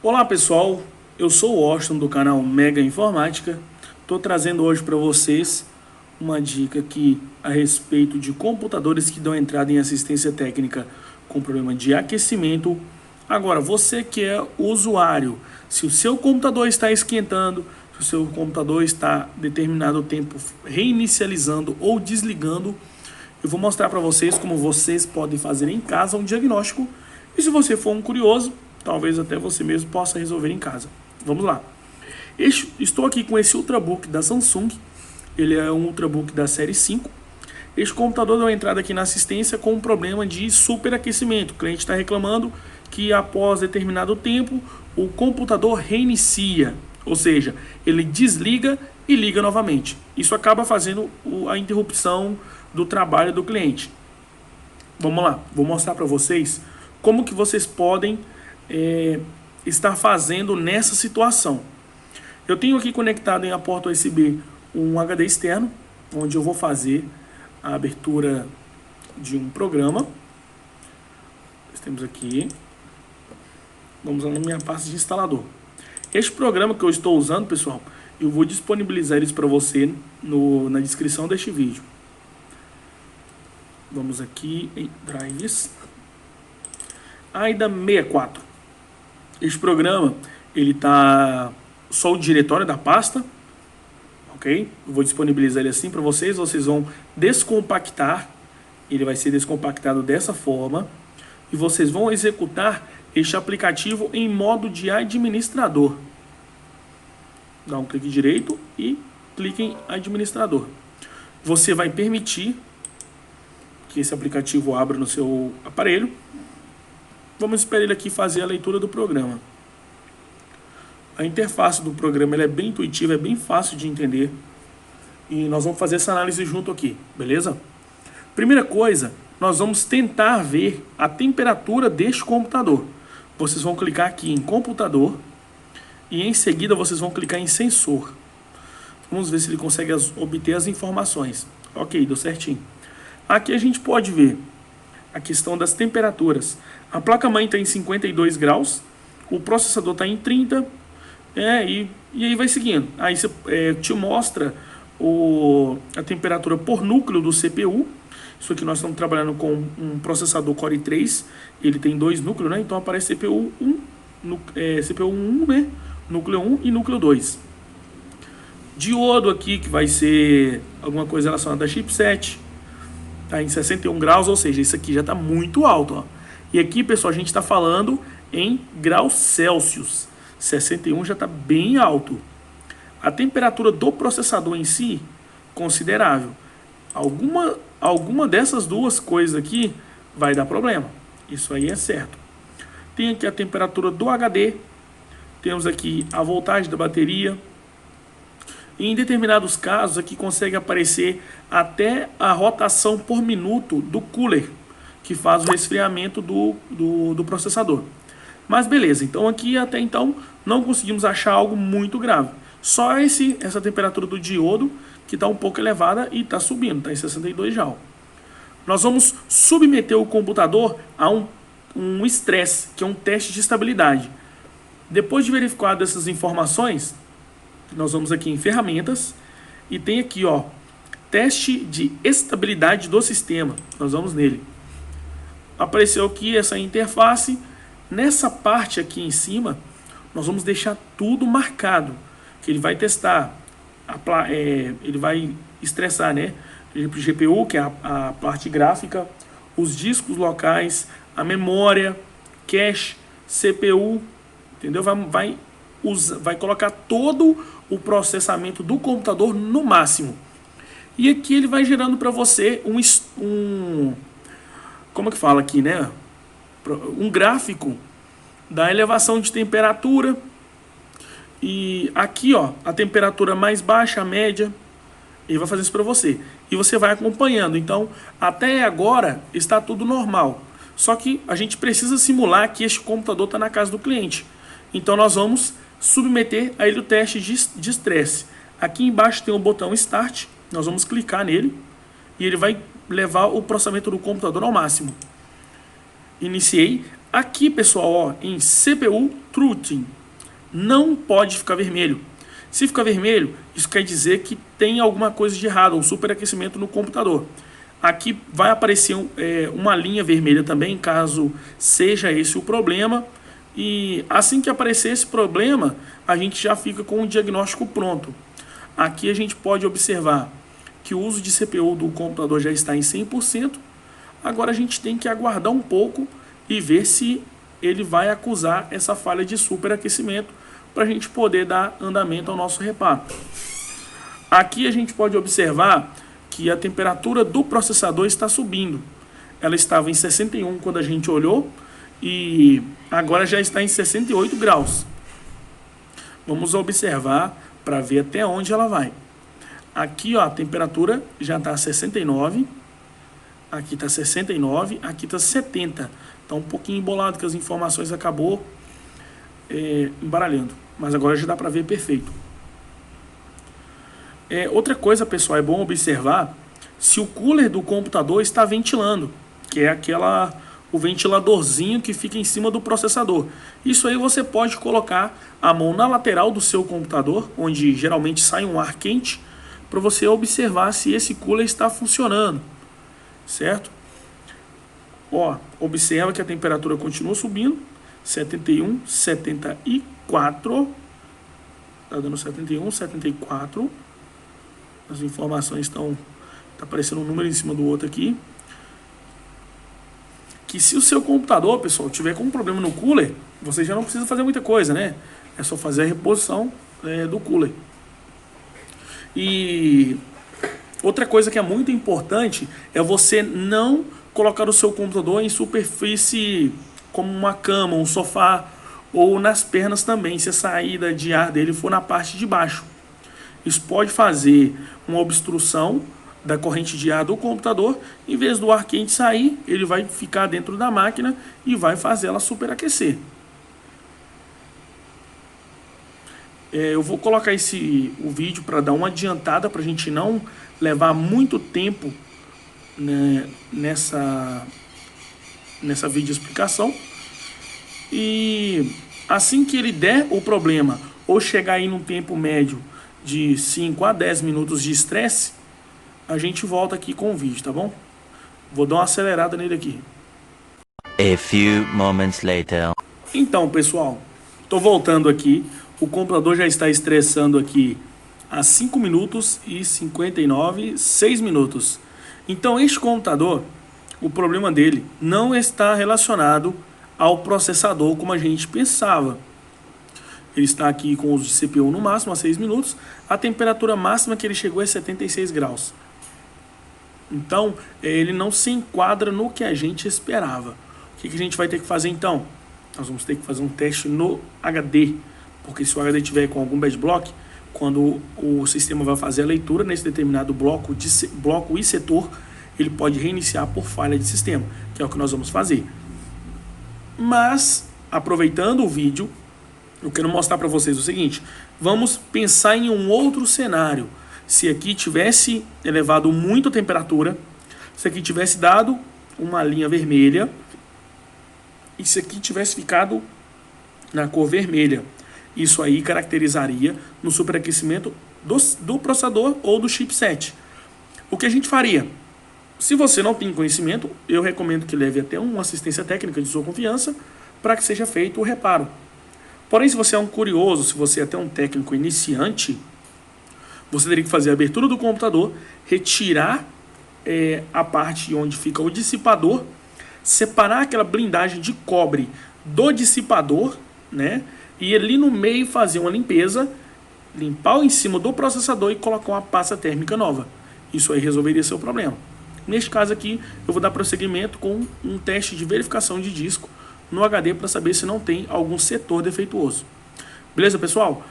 Olá pessoal, eu sou o Washington do canal Mega Informática. Estou trazendo hoje para vocês uma dica aqui a respeito de computadores que dão entrada em assistência técnica com problema de aquecimento. Agora, você que é usuário, se o seu computador está esquentando, se o seu computador está determinado tempo reinicializando ou desligando, eu vou mostrar para vocês como vocês podem fazer em casa um diagnóstico. E se você for um curioso, talvez até você mesmo possa resolver em casa. Vamos lá. Estou aqui com esse Ultrabook da Samsung. Ele é um Ultrabook da série 5. Este computador deu entrada aqui na assistência com um problema de superaquecimento. O cliente está reclamando que após determinado tempo o computador reinicia. Ou seja, ele desliga e liga novamente. Isso acaba fazendo a interrupção do trabalho do cliente. Vamos lá. Vou mostrar para vocês como que vocês podem estar fazendo nessa situação. Eu tenho aqui conectado em a porta USB um HD externo, onde eu vou fazer a abertura de um programa. Nós temos aqui, vamos lá na minha pasta de instalador. Este programa que eu estou usando, pessoal, eu vou disponibilizar eles para você na descrição deste vídeo. Vamos aqui em Drives. AIDA 64. Este programa, ele tá só o diretório da pasta, ok? Eu vou disponibilizar ele assim para vocês. Vocês vão descompactar. Ele vai ser descompactado dessa forma. E vocês vão executar este aplicativo em modo de administrador. Dá um clique direito e clique em administrador. Você vai permitir que esse aplicativo abra no seu aparelho. Vamos esperar ele aqui fazer a leitura do programa. A interface do programa é bem intuitiva, é bem fácil de entender. E nós vamos fazer essa análise junto aqui, beleza? Primeira coisa, nós vamos tentar ver a temperatura deste computador. Vocês vão clicar aqui em computador e em seguida vocês vão clicar em sensor. Vamos ver se ele consegue obter as informações. Ok, deu certinho. Aqui a gente pode ver a questão das temperaturas. A placa-mãe está em 52 graus, o processador está em 30, e aí vai seguindo. Aí você te mostra a temperatura por núcleo do CPU. Isso aqui nós estamos trabalhando com um processador Core i3, ele tem 2 núcleos, né? Então aparece CPU 1, CPU 1, né? Núcleo 1 e núcleo 2. Diodo aqui, que vai ser alguma coisa relacionada a chipset, está em 61 graus, ou seja, isso aqui já está muito alto, ó. E aqui, pessoal, a gente está falando em graus Celsius. 61 já está bem alto. A temperatura do processador em si, considerável. Alguma dessas duas coisas aqui vai dar problema. Isso aí é certo. Tem aqui a temperatura do HD. Temos aqui a voltagem da bateria. E em determinados casos aqui consegue aparecer até a rotação por minuto do cooler, que faz o resfriamento do processador. Mas beleza, então aqui até então não conseguimos achar algo muito grave. Só essa temperatura do diodo que está um pouco elevada e está subindo, está em 62 já. Nós vamos submeter o computador a um estresse, que é um teste de estabilidade. Depois de verificado essas informações, nós vamos aqui em ferramentas e tem aqui, ó, teste de estabilidade do sistema. Nós vamos nele. Apareceu aqui essa interface. Nessa parte aqui em cima, nós vamos deixar tudo marcado, que ele vai testar, ele vai estressar, né? GPU, que é a parte gráfica, os discos locais, a memória, cache, CPU, entendeu? Vai colocar todo o processamento do computador no máximo. E aqui ele vai gerando para você como que fala aqui, né? Um gráfico da elevação de temperatura. E aqui, ó, a temperatura mais baixa, a média. Ele vai fazer isso para você. E você vai acompanhando. Então, até agora está tudo normal. Só que a gente precisa simular que este computador está na casa do cliente. Então, nós vamos submeter a ele o teste de estresse. Aqui embaixo tem o botão Start. Nós vamos clicar nele. E ele vai levar o processamento do computador ao máximo. Iniciei. Aqui, pessoal, ó, em CPU Truthing, não pode ficar vermelho. Se ficar vermelho, isso quer dizer que tem alguma coisa de errado, um superaquecimento no computador. Aqui vai aparecer uma linha vermelha também, caso seja esse o problema. E assim que aparecer esse problema, a gente já fica com o diagnóstico pronto. Aqui a gente pode observar que o uso de CPU do computador já está em 100%. Agora a gente tem que aguardar um pouco e ver se ele vai acusar essa falha de superaquecimento para a gente poder dar andamento ao nosso reparo. Aqui a gente pode observar que a temperatura do processador está subindo. Ela estava em 61 quando a gente olhou e agora já está em 68 graus. Vamos observar para ver até onde ela vai. Aqui, ó, a temperatura já está 69. Aqui está 69, aqui está 70. Está um pouquinho embolado, que as informações acabou embaralhando. Mas agora já dá para ver perfeito. Outra coisa, pessoal, é bom observar se o cooler do computador está ventilando, que é o ventiladorzinho que fica em cima do processador. Isso aí você pode colocar a mão na lateral do seu computador, onde geralmente sai um ar quente, para você observar se esse cooler está funcionando, certo? Ó, observa que a temperatura continua subindo, 71, 74, tá dando 71, 74. As informações estão, tá aparecendo um número em cima do outro aqui. Que se o seu computador, pessoal, tiver com um problema no cooler, você já não precisa fazer muita coisa, né? É só fazer a reposição do cooler. E outra coisa que é muito importante é você não colocar o seu computador em superfície como uma cama, um sofá ou nas pernas também, se a saída de ar dele for na parte de baixo. Isso pode fazer uma obstrução da corrente de ar do computador. Em vez do ar quente sair, ele vai ficar dentro da máquina e vai fazer ela superaquecer. Eu vou colocar o vídeo para dar uma adiantada, para a gente não levar muito tempo, né, nessa vídeo explicação. E assim que ele der o problema, ou chegar aí num tempo médio de 5 a 10 minutos de estresse, a gente volta aqui com o vídeo, tá bom? Vou dar uma acelerada nele aqui. A few moments later. Então, pessoal, tô voltando aqui. O computador já está estressando aqui há 5 minutos e 59, 6 minutos. Então, este computador, o problema dele não está relacionado ao processador como a gente pensava. Ele está aqui com o uso de CPU no máximo a 6 minutos. A temperatura máxima que ele chegou é 76 graus. Então, ele não se enquadra no que a gente esperava. O que a gente vai ter que fazer então? Nós vamos ter que fazer um teste no HD. Porque se o HD tiver com algum bad block, quando o sistema vai fazer a leitura nesse determinado bloco e setor, ele pode reiniciar por falha de sistema, que é o que nós vamos fazer. Mas, aproveitando o vídeo, eu quero mostrar para vocês o seguinte: vamos pensar em um outro cenário. Se aqui tivesse elevado muito a temperatura, se aqui tivesse dado uma linha vermelha, e se aqui tivesse ficado na cor vermelha, isso aí caracterizaria no superaquecimento do processador ou do chipset. O que a gente faria? Se você não tem conhecimento, eu recomendo que leve até uma assistência técnica de sua confiança para que seja feito o reparo. Porém, se você é um curioso, se você é até um técnico iniciante, você teria que fazer a abertura do computador, retirar a parte onde fica o dissipador, separar aquela blindagem de cobre do dissipador, né? E ali no meio fazer uma limpeza, limpar em cima do processador e colocar uma pasta térmica nova. Isso aí resolveria seu problema. Neste caso aqui, eu vou dar prosseguimento com um teste de verificação de disco no HD para saber se não tem algum setor defeituoso. Beleza, pessoal?